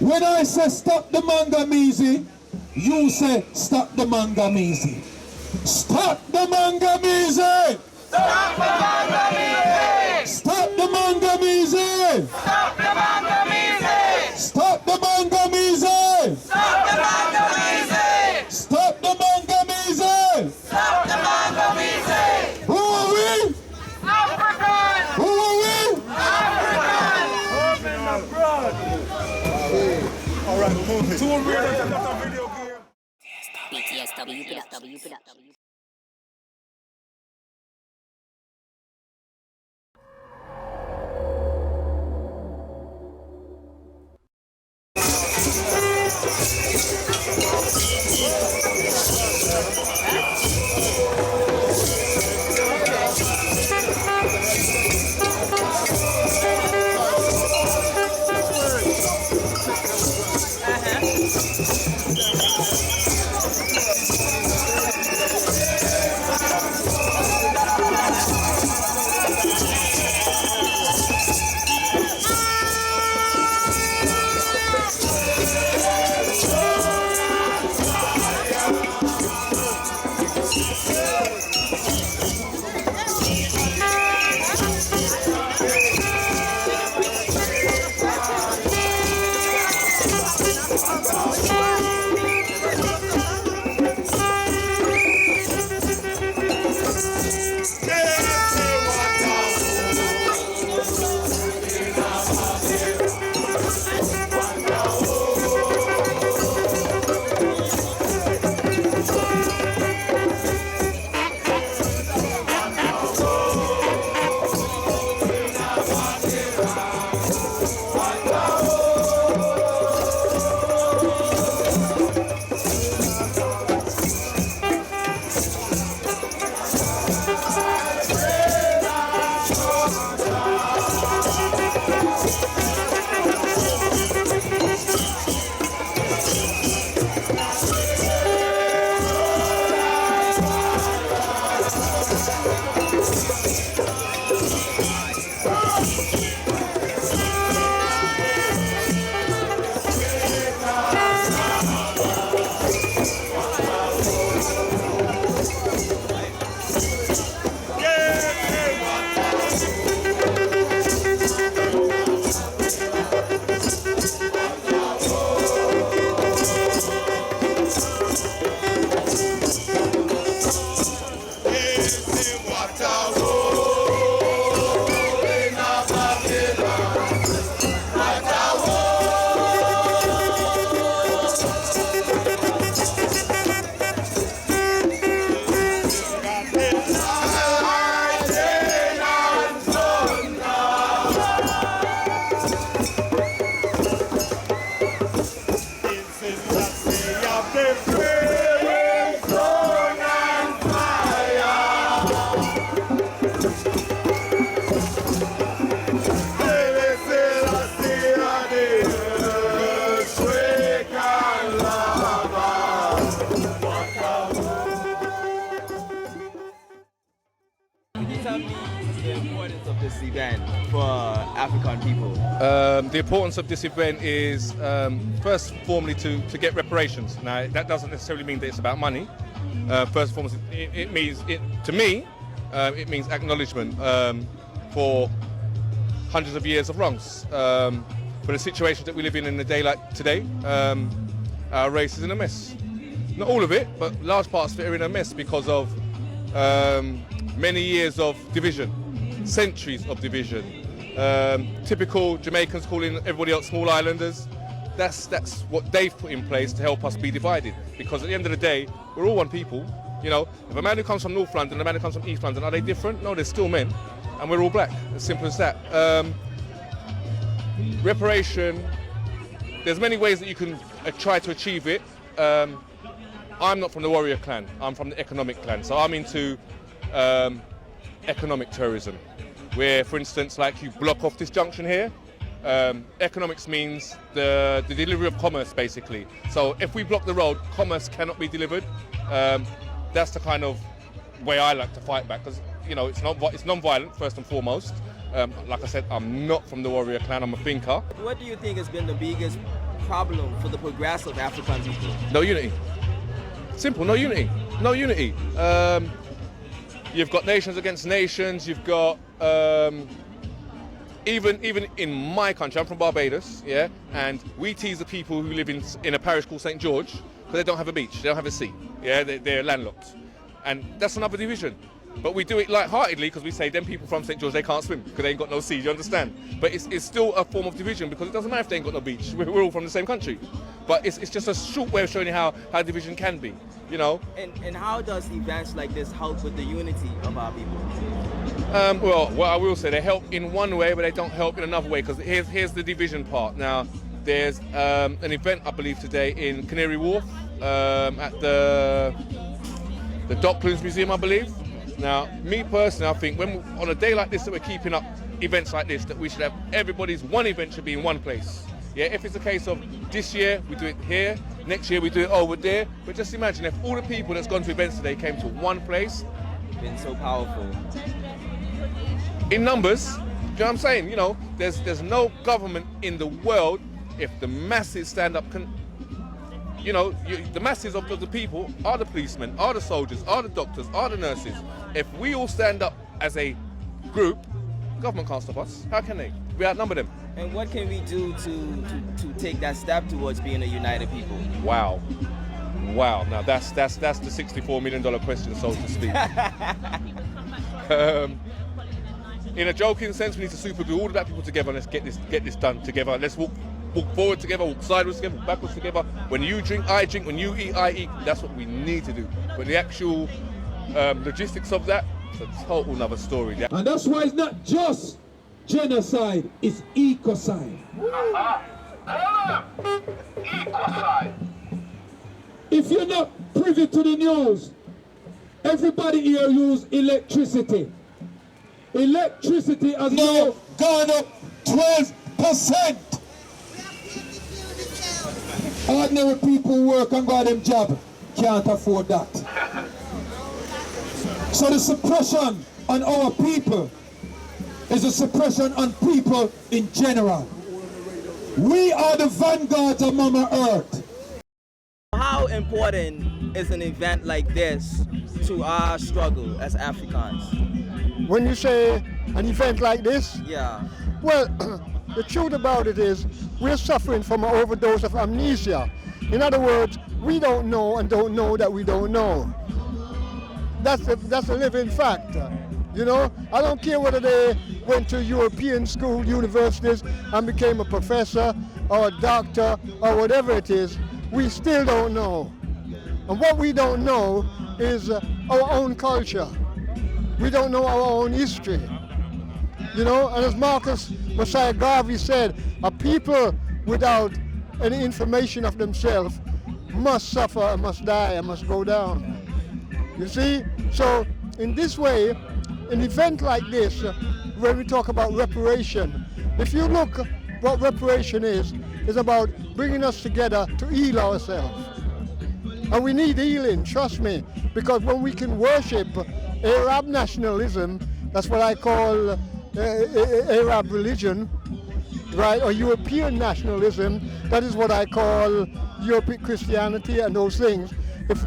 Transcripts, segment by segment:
When I say stop the Mangamizi, you say stop the Mangamizi. Stop the Mangamizi! Stop the Mangamizi! Stop the Mangamizi! Stop the Mangamizi! Stop the Mangamizi! Stop the Mangamizi! Stop the Mangamizi! Stop the Mangamizi! Who are we? Afrikan! Who are we? Afrikan! All right, moving. To a real video game. BTSW. Tell me the importance of this event for African people. The importance of this event is first and foremost to get reparations. Now that doesn't necessarily mean that it's about money. First and foremost, it means to me it means acknowledgement for hundreds of years of wrongs, for the situations that we live in the day like today. Our race is in a mess. Not all of it, but large parts of it are in a mess because of many years of division, centuries of division. Typical Jamaicans calling everybody else small islanders. That's what they've put in place to help us be divided. Because at the end of the day, we're all one people. You know, if a man who comes from North London and a man who comes from East London, are they different? No, they're still men, and we're all black. As simple as that. Reparation. There's many ways that you can try to achieve it. I'm not from the warrior clan. I'm from the economic clan. So I'm into economic terrorism, where, for instance, like you block off this junction here. Economics means the delivery of commerce, basically. So if we block the road, commerce cannot be delivered. That's the kind of way I like to fight back, because you know it's non-violent first and foremost. Like I said, I'm not from the warrior clan. I'm a thinker. What do you think has been the biggest problem for the progressive African people? No unity. Simple, no unity. No unity. You've got nations against nations, you've got, even in my country, I'm from Barbados, yeah, and we tease the people who live in a parish called St. George because they don't have a beach, they don't have a sea, yeah, they're landlocked. And that's another division. But we do it light-heartedly because we say them people from St. George, they can't swim because they ain't got no sea, you understand? But it's still a form of division because it doesn't matter if they ain't got no beach, we're all from the same country. But it's just a short way of showing you how division can be, you know? And how does events like this help with the unity of our people? Well, what I will say, they help in one way, but they don't help in another way, because here's the division part. Now, there's an event, I believe, today in Canary Wharf at the Docklands Museum, I believe. Now, me personally, I think on a day like this that we're keeping up events like this, that we should have everybody's one event should be in one place. Yeah, if it's a case of this year we do it here, next year we do it over there, but just imagine if all the people that's gone to events today came to one place. Been so powerful. In numbers, do you know what I'm saying? You know, there's no government in the world, if the masses stand up, the masses of the people are the policemen, are the soldiers, are the doctors, are the nurses. If we all stand up as a group, government can't stop us. How can they? We outnumber them. And what can we do to take that step towards being a united people? Wow. Now that's the $64 million question, so to speak. In a joking sense, we need to super glue all the black people together and let's get this done together. Let's walk forward together, walk sideways together, walk backwards together. When you drink, I drink. When you eat, I eat. That's what we need to do. But the actual logistics of that, it's a total another story. And that's why it's not just genocide, it's ecocide. Ecocide. If you're not privy to the news, everybody here use electricity. Electricity has now gone up 12%. Ordinary people work and got them job, can't afford that. So the suppression on our people is a suppression on people in general. We are the vanguards of Mama Earth. How important is an event like this to our struggle as Africans? When you say an event like this, Yeah. well, the truth about it is we're suffering from an overdose of amnesia. In other words, we don't know and don't know that we don't know. That's a living fact. You know, I don't care whether they went to European school, universities, and became a professor or a doctor or whatever it is, we still don't know. And what we don't know is our own culture. We don't know our own history. You know, and as Marcus Messiah Garvey said, a people without any information of themselves must suffer and must die and must go down. You see? So in this way, an event like this, when we talk about reparation, if you look what reparation is about bringing us together to heal ourselves. And we need healing, trust me, because when we can worship Arab nationalism, that's what I call Arab religion, right, or European nationalism, that is what I call European Christianity and those things.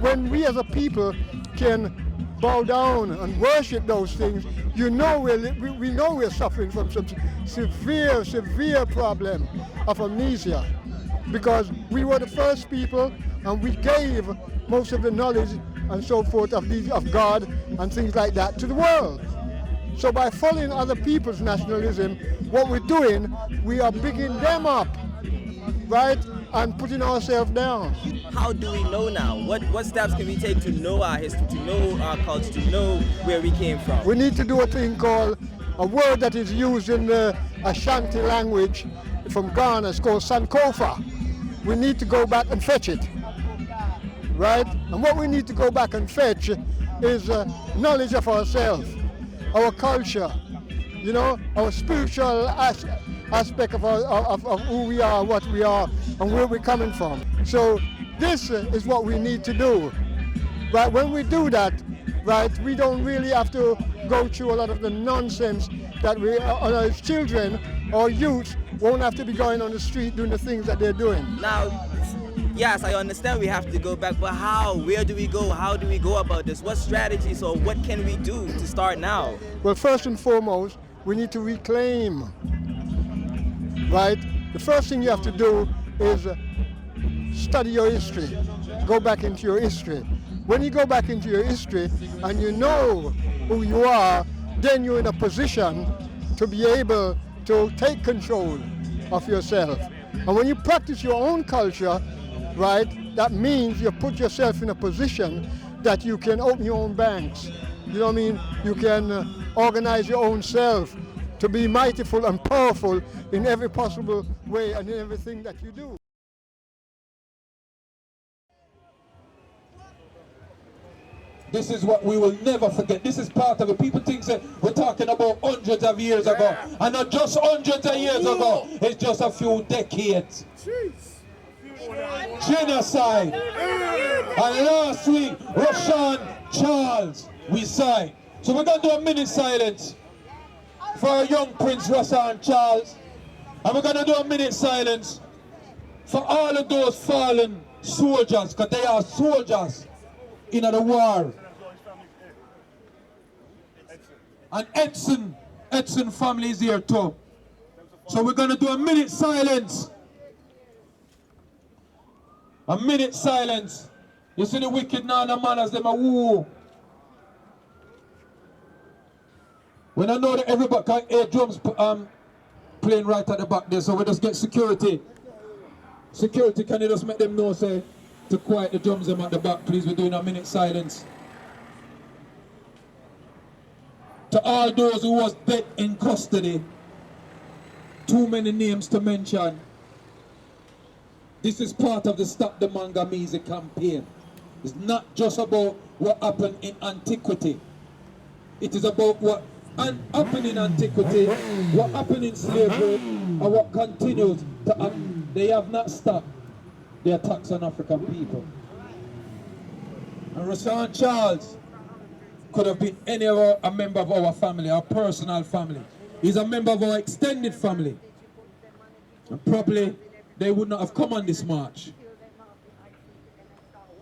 When we as a people can bow down and worship those things, we know we're suffering from some severe problem of amnesia, because we were the first people and we gave most of the knowledge and so forth of God and things like that to the world. So by following other people's nationalism, what we're doing, we are bigging them up, right, and putting ourselves down. How do we know now? What steps can we take to know our history, to know our culture, to know where we came from? We need to do a thing called, a word that is used in the Ashanti language from Ghana, it's called Sankofa. We need to go back and fetch it, right? And what we need to go back and fetch is knowledge of ourselves, our culture, you know, our spiritual aspect of who we are, what we are, and where we're coming from. So this is what we need to do, right? When we do that, right, we don't really have to go through a lot of the nonsense that we, as children or youth, won't have to be going on the street doing the things that they're doing. Now, yes, I understand we have to go back, but how? Where do we go? How do we go about this? What strategies or what can we do to start now? Well, first and foremost, we need to reclaim, right? The first thing you have to do is study your history. Go back into your history. When you go back into your history and you know who you are, then you're in a position to be able to take control of yourself. And when you practice your own culture, right, that means you put yourself in a position that you can open your own banks. You know what I mean? You can organize your own self to be mightyful and powerful in every possible way and in everything that you do. This is what we will never forget. This is part of it. People think that we're talking about hundreds of years ago. And not just hundreds of years ago. It's just a few decades. Genocide. And last week, Russian Charles, we signed. So we're going to do a minute silence for our young Prince Russian Charles. And we're going to do a minute silence for all of those fallen soldiers, because they are soldiers in the war. And Edson family is here too. So we're going to do a minute silence. A minute silence. You see the wicked Nana manners, them a woo. When I know that everybody can hear drums playing right at the back there, so we just get security. Security, can you just make them know, say, to quiet the drums them at the back, please? We're doing a minute silence. To all those who was dead in custody, too many names to mention. This is part of the Stop the Manganese campaign. It's not just about what happened in antiquity. It is about what happened in antiquity, what happened in slavery, and what continues to happen. They have not stopped the attacks on African people. And Rashawn Charles could have been a member of our family, our personal family. He's a member of our extended family. And probably they would not have come on this march.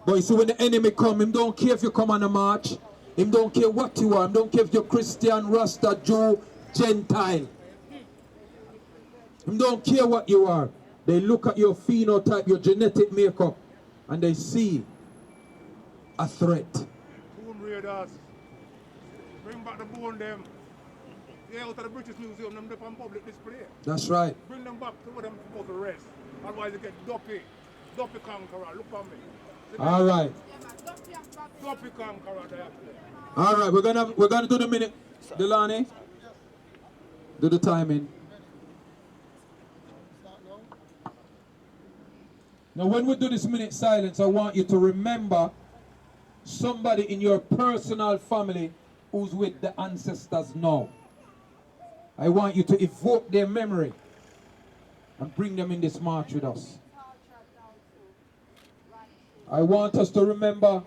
But you see, when the enemy come, him don't care if you come on a march. Him don't care what you are. Him don't care if you're Christian, Rasta, Jew, Gentile. Him don't care what you are. They look at your phenotype, your genetic makeup, and they see a threat. Bone raiders. Bring back the bone them. They out of the British Museum, them on public display. That's right. Bring them back to where them supposed to rest. Otherwise they get duppy. Duppy conqueror, look at me. All right. Duppy conqueror there. All right, we're gonna do the minute. Delani, do the timing. Now, when we do this minute silence, I want you to remember somebody in your personal family who's with the ancestors now. I want you to evoke their memory and bring them in this march with us. I want us to remember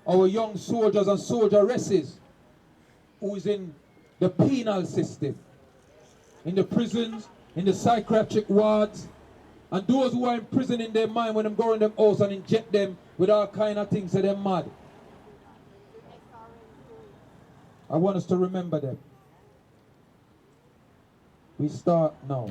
our young soldiers and soldieresses who is in the penal system, in the prisons, in the psychiatric wards, and those who are in prison in their mind when them go in them house and inject them with all kind of things that they're mad. I want us to remember them. We start now.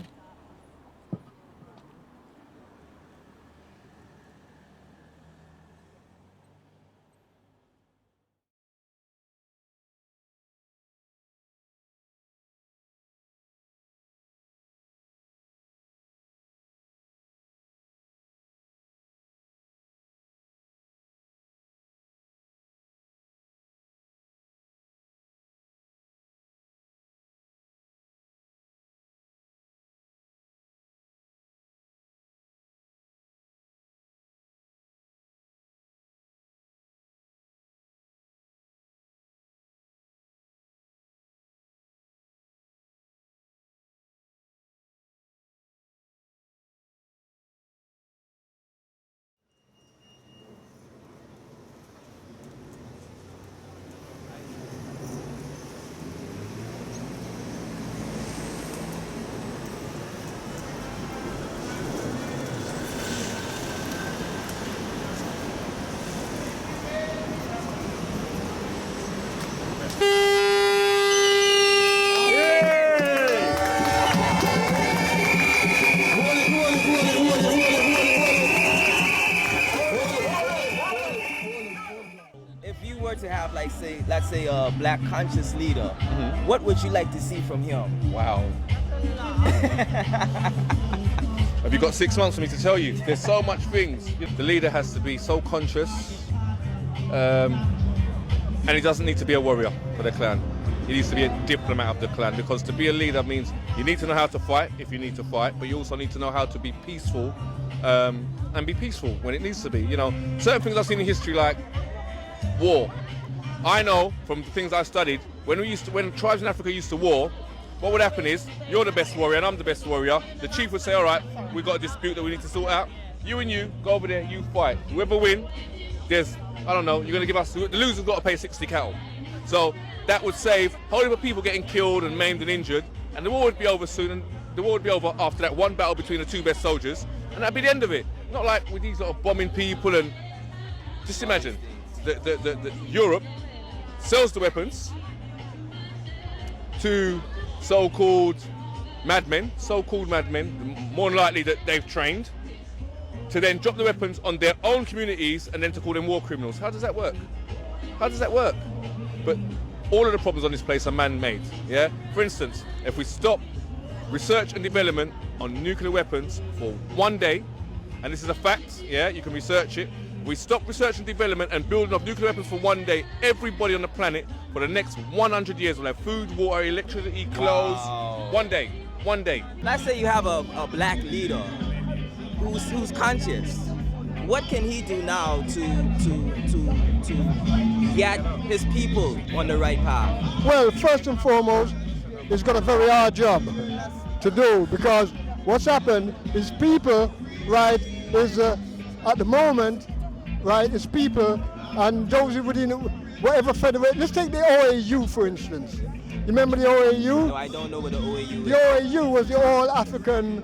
to have, like, let's say a black conscious leader, what would you like to see from him? Wow. Have you got 6 months for me to tell you? There's so much things. The leader has to be so conscious, and he doesn't need to be a warrior for the clan. He needs to be a diplomat of the clan, because to be a leader means you need to know how to fight if you need to fight, but you also need to know how to be peaceful, and be peaceful when it needs to be. You know, certain things I've seen in history, like war. I know from the things I studied, when tribes in Africa used to war, what would happen is, you're the best warrior and I'm the best warrior. The chief would say, all right, we've got a dispute that we need to sort out. You and you, go over there, you fight. Whoever win, there's, I don't know, you're going to give us, the loser's got to pay 60 cattle. So that would save a whole heap of people getting killed and maimed and injured, and the war would be over soon, and the war would be over after that one battle between the two best soldiers, and that'd be the end of it. Not like with these lot of bombing people, and just imagine, the Europe sells the weapons to so-called madmen, more than likely that they've trained, to then drop the weapons on their own communities and then to call them war criminals. How does that work? How does that work? But all of the problems on this place are man-made, yeah? For instance, if we stop research and development on nuclear weapons for one day, and this is a fact, yeah, you can research it, we stop research and development and building of nuclear weapons for one day, everybody on the planet for the next 100 years will have food, water, electricity, clothes. Wow. One day. Let's say you have a black leader who's conscious. What can he do now to get his people on the right path? Well, first and foremost, he's got a very hard job to do, because what's happened is people, right, is at the moment, right, is people and those within whatever federation. Let's take the OAU, for instance. You remember the OAU? No, I don't know what the OAU is. The OAU was the All African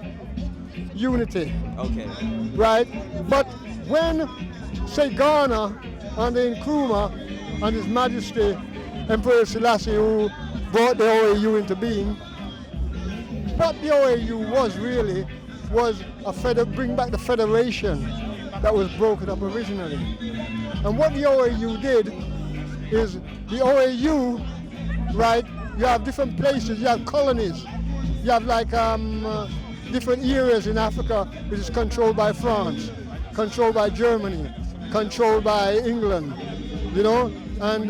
Unity. Okay. Right? But when, say, Ghana and the Nkrumah and His Majesty Emperor Selassie, who brought the OAU into being, what the OAU was really was bring back the federation that was broken up originally. And what the OAU did is, the OAU, right, you have different places, you have colonies, you have like different areas in Africa which is controlled by France, controlled by Germany, controlled by England, you know. And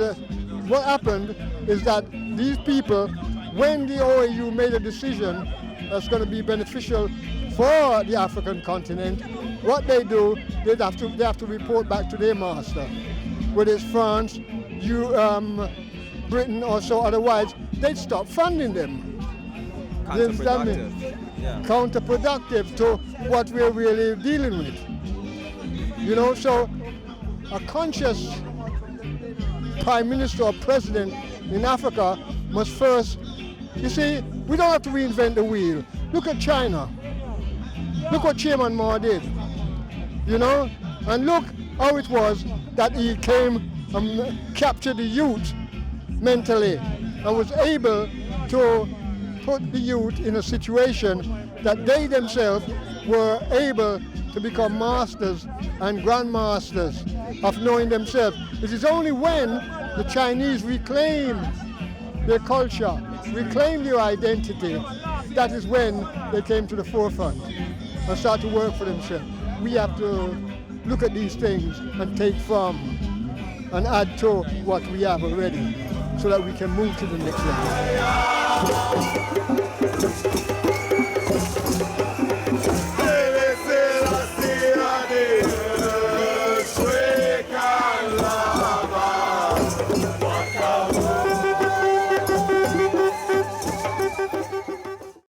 what happened is that these people, when the OAU made a decision that's going to be beneficial for the African continent, what they do, they have to report back to their master, whether it's France, Britain or so. Otherwise, they'd stop funding them. Counterproductive. Yeah. Counterproductive to what we're really dealing with. You know, so a conscious prime minister or president in Africa must first, you see, we don't have to reinvent the wheel. Look at China. Look what Chairman Mao did, you know, and look how it was that he came and captured the youth mentally and was able to put the youth in a situation that they themselves were able to become masters and grandmasters of knowing themselves. It is only when the Chinese reclaim their culture, reclaim their identity, that is when they came to the forefront and start to work for themselves. We have to look at these things and take from and add to what we have already so that we can move to the next level.